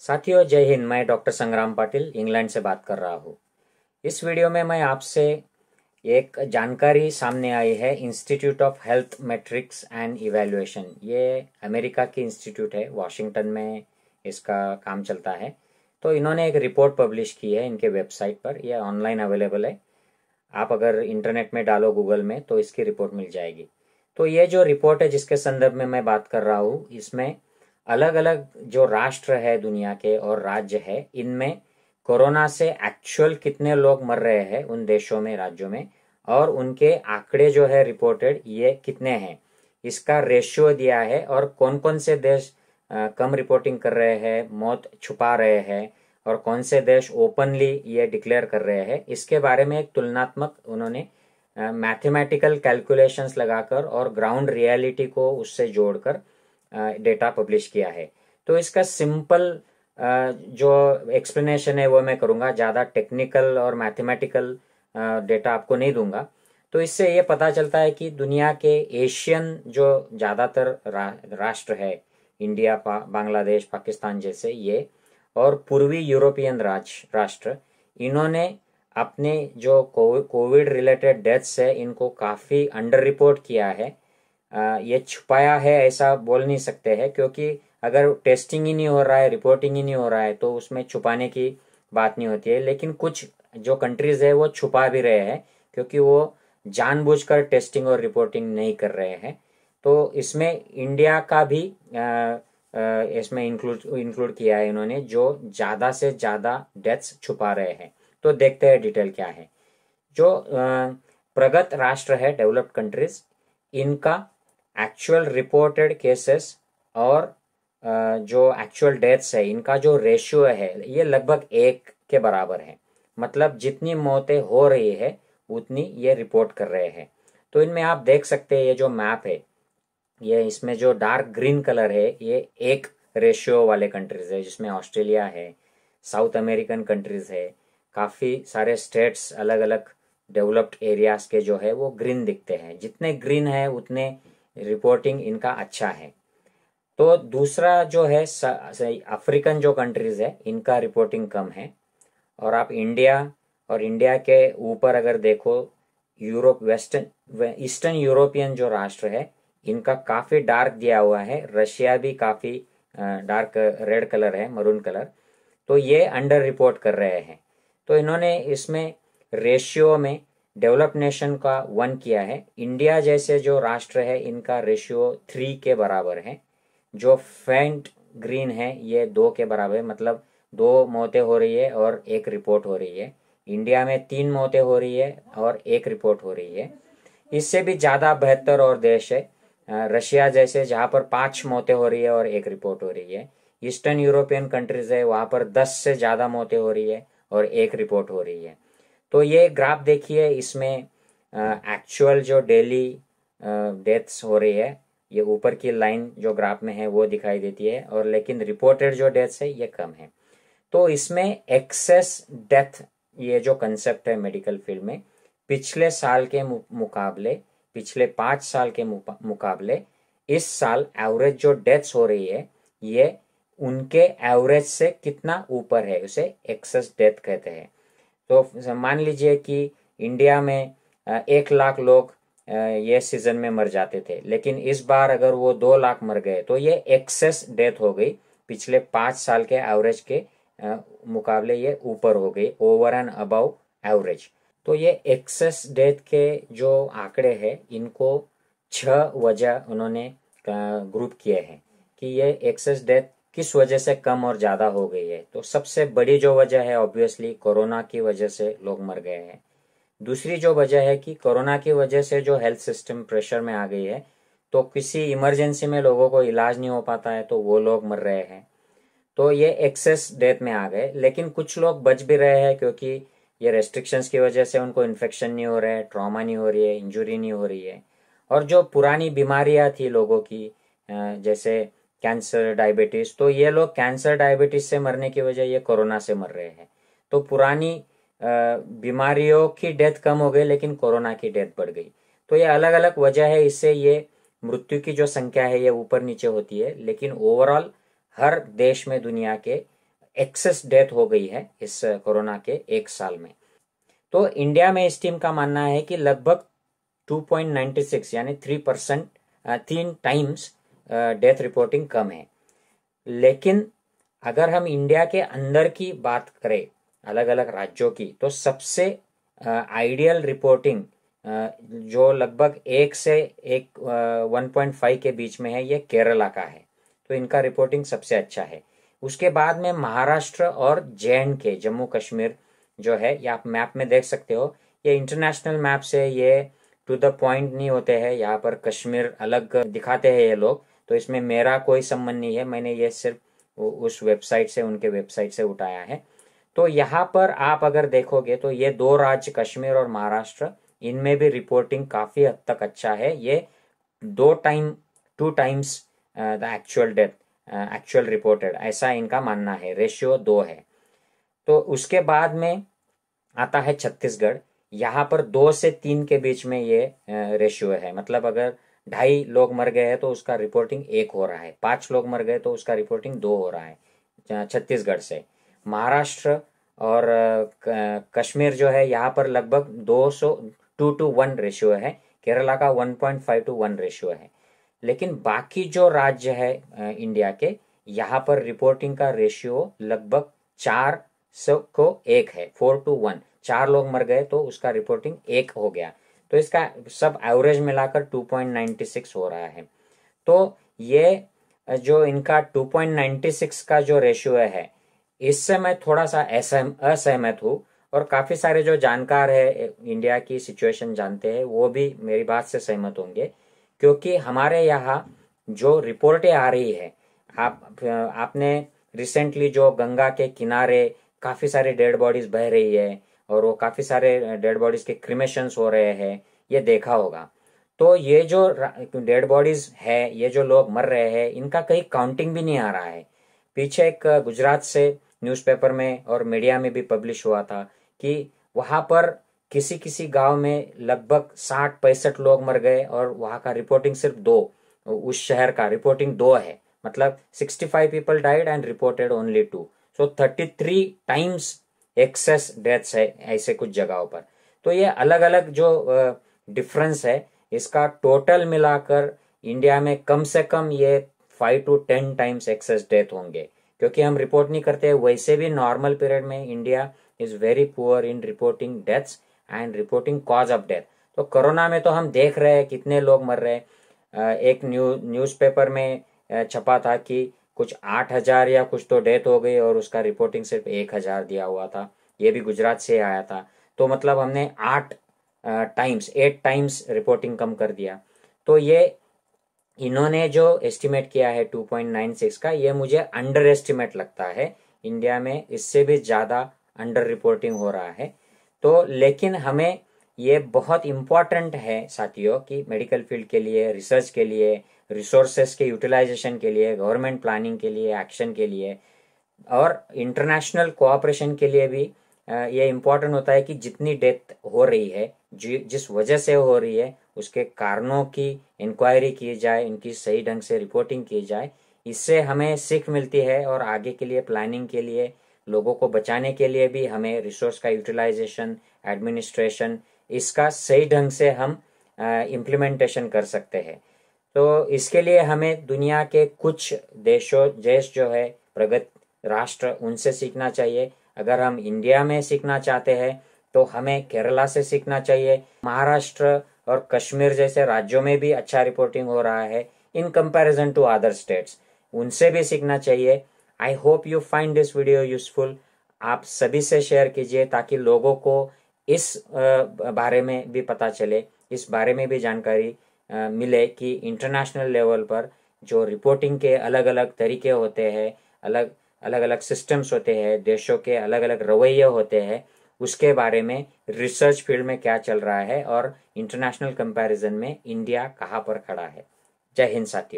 साथियों, जय हिंद। मैं डॉक्टर संग्राम पाटिल इंग्लैंड से बात कर रहा हूँ। इस वीडियो में मैं आपसे एक जानकारी सामने आई है institute of health matrix and evaluation. ये अमेरिका की इंस्टीट्यूट है, वॉशिंगटन में इसका काम चलता है। तो इन्होंने एक रिपोर्ट पब्लिश की है इनके वेबसाइट पर। यह ऑनलाइन अवेलेबल है। आप अगर इंटरनेट में डालो गूगल में तो इसकी रिपोर्ट मिल जाएगी। तो ये जो रिपोर्ट है जिसके संदर्भ में मैं बात कर रहा हूँ, इसमें अलग अलग जो राष्ट्र है दुनिया के और राज्य है, इनमें कोरोना से एक्चुअल कितने लोग मर रहे हैं उन देशों में, राज्यों में, और उनके आंकड़े जो है रिपोर्टेड ये कितने हैं, इसका रेशियो दिया है। और कौन कौन से देश कम रिपोर्टिंग कर रहे हैं, मौत छुपा रहे हैं, और कौन से देश ओपनली ये डिक्लेयर कर रहे हैं, इसके बारे में एक तुलनात्मक उन्होंने मैथमेटिकल कैलकुलेशंस लगाकर और ग्राउंड रियलिटी को उससे जोड़कर डेटा पब्लिश किया है। तो इसका सिंपल जो एक्सप्लेनेशन है वो मैं करूँगा, ज़्यादा टेक्निकल और मैथमेटिकल डेटा आपको नहीं दूंगा। तो इससे ये पता चलता है कि दुनिया के एशियन जो ज़्यादातर राष्ट्र है, इंडिया, बांग्लादेश, पाकिस्तान जैसे ये, और पूर्वी यूरोपियन राष्ट्र, इन्होंने अपने जो कोविड रिलेटेड डेथ्स है इनको काफ़ी अंडर रिपोर्ट किया है। ये छुपाया है ऐसा बोल नहीं सकते हैं, क्योंकि अगर टेस्टिंग ही नहीं हो रहा है, रिपोर्टिंग ही नहीं हो रहा है, तो उसमें छुपाने की बात नहीं होती है। लेकिन कुछ जो कंट्रीज है वो छुपा भी रहे हैं, क्योंकि वो जानबूझकर टेस्टिंग और रिपोर्टिंग नहीं कर रहे हैं। तो इसमें इंडिया का भी इसमें इंक्लूड किया है इन्होंने, जो ज़्यादा से ज़्यादा डेथ्स छुपा रहे हैं। तो देखते हैं डिटेल क्या है। जो प्रगत राष्ट्र है, डेवलप्ड कंट्रीज, इनका एक्चुअल रिपोर्टेड केसेस और जो एक्चुअल डेथ्स है, इनका जो रेशियो है ये लगभग 1 के बराबर है। मतलब जितनी मौतें हो रही है उतनी ये रिपोर्ट कर रहे हैं। तो इनमें आप देख सकते हैं, ये जो मैप है, ये इसमें जो डार्क ग्रीन कलर है ये 1 रेशियो वाले कंट्रीज है, जिसमें ऑस्ट्रेलिया है, साउथ अमेरिकन कंट्रीज है, काफ़ी सारे स्टेट्स अलग अलग डेवलप्ड एरियाज के जो है वो ग्रीन दिखते हैं। जितने ग्रीन है उतने रिपोर्टिंग इनका अच्छा है। तो दूसरा जो है अफ्रीकन जो कंट्रीज है, इनका रिपोर्टिंग कम है। और आप इंडिया, और इंडिया के ऊपर अगर देखो, यूरोप, वेस्टर्न ईस्टर्न यूरोपियन जो राष्ट्र है, इनका काफ़ी डार्क दिया हुआ है। रशिया भी काफ़ी डार्क रेड कलर है, मरून कलर। तो ये अंडर रिपोर्ट कर रहे हैं। तो इन्होंने इसमें रेशियो में डेवलप्ड नेशन का 1 किया है। इंडिया जैसे जो राष्ट्र है इनका रेशियो 3 के बराबर है। जो फेंट ग्रीन है ये 2 के बराबर है, मतलब 2 मौतें हो रही है और 1 रिपोर्ट हो रही है। इंडिया में 3 मौतें हो रही है और 1 रिपोर्ट हो रही है। इससे भी ज़्यादा बेहतर और देश है रशिया जैसे, जहाँ पर 5 मौतें हो रही है और 1 रिपोर्ट हो रही है। ईस्टर्न यूरोपियन कंट्रीज है, वहाँ पर 10 से ज़्यादा मौतें हो रही है और 1 रिपोर्ट हो रही है। तो ये ग्राफ देखिए, इसमें एक्चुअल जो डेली डेथ्स हो रही है, ये ऊपर की लाइन जो ग्राफ में है वो दिखाई देती है, और लेकिन रिपोर्टेड जो डेथ्स है ये कम है। तो इसमें एक्सेस डेथ, ये जो कंसेप्ट है मेडिकल फील्ड में, पिछले साल के मुकाबले, पिछले 5 साल के मुकाबले इस साल एवरेज जो डेथ्स हो रही है ये उनके एवरेज से कितना ऊपर है, उसे एक्सेस डेथ कहते हैं। तो मान लीजिए कि इंडिया में 1 लाख लोग ये सीजन में मर जाते थे, लेकिन इस बार अगर वो 2 लाख मर गए तो ये एक्सेस डेथ हो गई। पिछले 5 साल के एवरेज के मुकाबले ये ऊपर हो गई, ओवर एंड अबव एवरेज। तो ये एक्सेस डेथ के जो आंकड़े हैं, इनको 6 वजह उन्होंने ग्रुप किए हैं कि ये एक्सेस डेथ किस वजह से कम और ज़्यादा हो गई है। तो सबसे बड़ी जो वजह है ऑब्वियसली कोरोना की वजह से लोग मर गए हैं। दूसरी जो वजह है कि कोरोना की वजह से जो हेल्थ सिस्टम प्रेशर में आ गई है, तो किसी इमरजेंसी में लोगों को इलाज नहीं हो पाता है, तो वो लोग मर रहे हैं। तो ये एक्सेस डेथ में आ गए। लेकिन कुछ लोग बच भी रहे हैं, क्योंकि ये रेस्ट्रिक्शंस की वजह से उनको इन्फेक्शन नहीं हो रहा है, ट्रॉमा नहीं हो रही है, इंजुरी नहीं हो रही है। और जो पुरानी बीमारियां थी लोगों की, जैसे कैंसर, डायबिटीज, तो ये लोग कैंसर डायबिटीज से मरने की वजह ये कोरोना से मर रहे हैं। तो पुरानी बीमारियों की डेथ कम हो गई, लेकिन कोरोना की डेथ बढ़ गई। तो ये अलग अलग वजह है, इससे ये मृत्यु की जो संख्या है ये ऊपर नीचे होती है। लेकिन ओवरऑल हर देश में दुनिया के एक्सेस डेथ हो गई है इस कोरोना के 1 साल में। तो इंडिया में इस टीम का मानना है कि लगभग 2.96 यानी 3%, 3 टाइम्स डेथ रिपोर्टिंग कम है। लेकिन अगर हम इंडिया के अंदर की बात करें, अलग अलग राज्यों की, तो सबसे आइडियल रिपोर्टिंग जो लगभग 1 से 1.5 के बीच में है, ये केरला का है। तो इनका रिपोर्टिंग सबसे अच्छा है। उसके बाद में महाराष्ट्र और जे.एंड.के, जम्मू कश्मीर जो है, ये आप मैप में देख सकते हो। ये इंटरनेशनल मैप से ये टू द पॉइंट नहीं होते हैं, यहाँ पर कश्मीर अलग दिखाते हैं ये लोग। तो इसमें मेरा कोई संबंध नहीं है, मैंने ये सिर्फ उस वेबसाइट से, उनके वेबसाइट से उठाया है। तो यहाँ पर आप अगर देखोगे तो ये 2 राज्य कश्मीर और महाराष्ट्र, इनमें भी रिपोर्टिंग काफ़ी हद तक अच्छा है। ये 2 times the actual death, actual reported, ऐसा इनका मानना है। रेशियो 2 है। तो उसके बाद में आता है छत्तीसगढ़। यहाँ पर 2 से 3 के बीच में ये रेशियो है। मतलब अगर 2.5 लोग मर गए हैं तो उसका रिपोर्टिंग 1 हो रहा है, 5 लोग मर गए तो उसका रिपोर्टिंग 2 हो रहा है छत्तीसगढ़ से। महाराष्ट्र और कश्मीर जो है, यहाँ पर लगभग 2:1 रेशियो है। केरला का 1.5:1 रेशियो है। लेकिन बाकी जो राज्य है इंडिया के, यहाँ पर रिपोर्टिंग का रेशियो लगभग 4:1 है, 4:1। 4 लोग मर गए तो उसका रिपोर्टिंग 1 हो गया। तो इसका सब एवरेज मिलाकर 2.96 हो रहा है। तो ये जो इनका 2.96 का जो रेशियो है, इससे मैं थोड़ा सा असहमत हूँ। और काफ़ी सारे जो जानकार है, इंडिया की सिचुएशन जानते हैं, वो भी मेरी बात से सहमत होंगे। क्योंकि हमारे यहाँ जो रिपोर्टें आ रही है, आपने रिसेंटली जो गंगा के किनारे काफ़ी सारे डेड बॉडीज बह रही है और वो काफ़ी सारे डेड बॉडीज के क्रिमेशंस हो रहे हैं, ये देखा होगा। तो ये जो डेड बॉडीज है, ये जो लोग मर रहे हैं, इनका कहीं काउंटिंग भी नहीं आ रहा है। पीछे एक गुजरात से न्यूज़पेपर में और मीडिया में भी पब्लिश हुआ था कि वहाँ पर किसी किसी गांव में लगभग 60-65 लोग मर गए और वहाँ का रिपोर्टिंग सिर्फ 2, उस शहर का रिपोर्टिंग 2 है। मतलब 65 people died and reported only 2। So 33 times excess deaths है ऐसे कुछ जगहों पर। तो ये अलग अलग जो डिफरेंस है, इसका टोटल मिलाकर इंडिया में कम से कम ये 5 to 10 टाइम्स एक्सेस डेथ होंगे। क्योंकि हम रिपोर्ट नहीं करते, वैसे भी नॉर्मल पीरियड में India is very poor in reporting deaths and reporting cause of death. तो कोरोना में तो हम देख रहे हैं कितने लोग मर रहे हैं। एक न्यूज़पेपर में छपा था कि कुछ 8,000 या कुछ तो डेथ हो गई और उसका रिपोर्टिंग सिर्फ 1,000 दिया हुआ था। ये भी गुजरात से आया था। तो मतलब हमने 8 टाइम्स रिपोर्टिंग कम कर दिया। तो ये इन्होंने जो एस्टिमेट किया है 2.96 का, ये मुझे अंडर एस्टिमेट लगता है। इंडिया में इससे भी ज़्यादा अंडर रिपोर्टिंग हो रहा है। तो लेकिन हमें ये बहुत इम्पॉर्टेंट है साथियों कि मेडिकल फील्ड के लिए, रिसर्च के लिए, रिसोर्सेस के यूटिलाइजेशन के लिए, गवर्नमेंट प्लानिंग के लिए, एक्शन के लिए और इंटरनेशनल कोऑपरेशन के लिए भी ये इम्पोर्टेंट होता है कि जितनी डेथ हो रही है, जिस वजह से हो रही है, उसके कारणों की इंक्वायरी की जाए, इनकी सही ढंग से रिपोर्टिंग की जाए। इससे हमें सीख मिलती है और आगे के लिए प्लानिंग के लिए, लोगों को बचाने के लिए भी हमें रिसोर्स का यूटिलाइजेशन, एडमिनिस्ट्रेशन, इसका सही ढंग से हम इम्प्लीमेंटेशन कर सकते हैं। तो इसके लिए हमें दुनिया के कुछ देश जो है प्रगत राष्ट्र, उनसे सीखना चाहिए। अगर हम इंडिया में सीखना चाहते हैं तो हमें केरला से सीखना चाहिए। महाराष्ट्र और कश्मीर जैसे राज्यों में भी अच्छा रिपोर्टिंग हो रहा है in comparison to other states, उनसे भी सीखना चाहिए। I hope you find this video useful. आप सभी से शेयर कीजिए ताकि लोगों को इस बारे में भी पता चले, इस बारे में भी जानकारी मिले कि इंटरनेशनल लेवल पर जो रिपोर्टिंग के अलग अलग तरीके होते हैं, अलग अलग सिस्टम्स होते हैं, देशों के अलग अलग रवैये होते हैं, उसके बारे में रिसर्च फील्ड में क्या चल रहा है और इंटरनेशनल कंपैरिजन में इंडिया कहाँ पर खड़ा है। जय हिंद साथियों।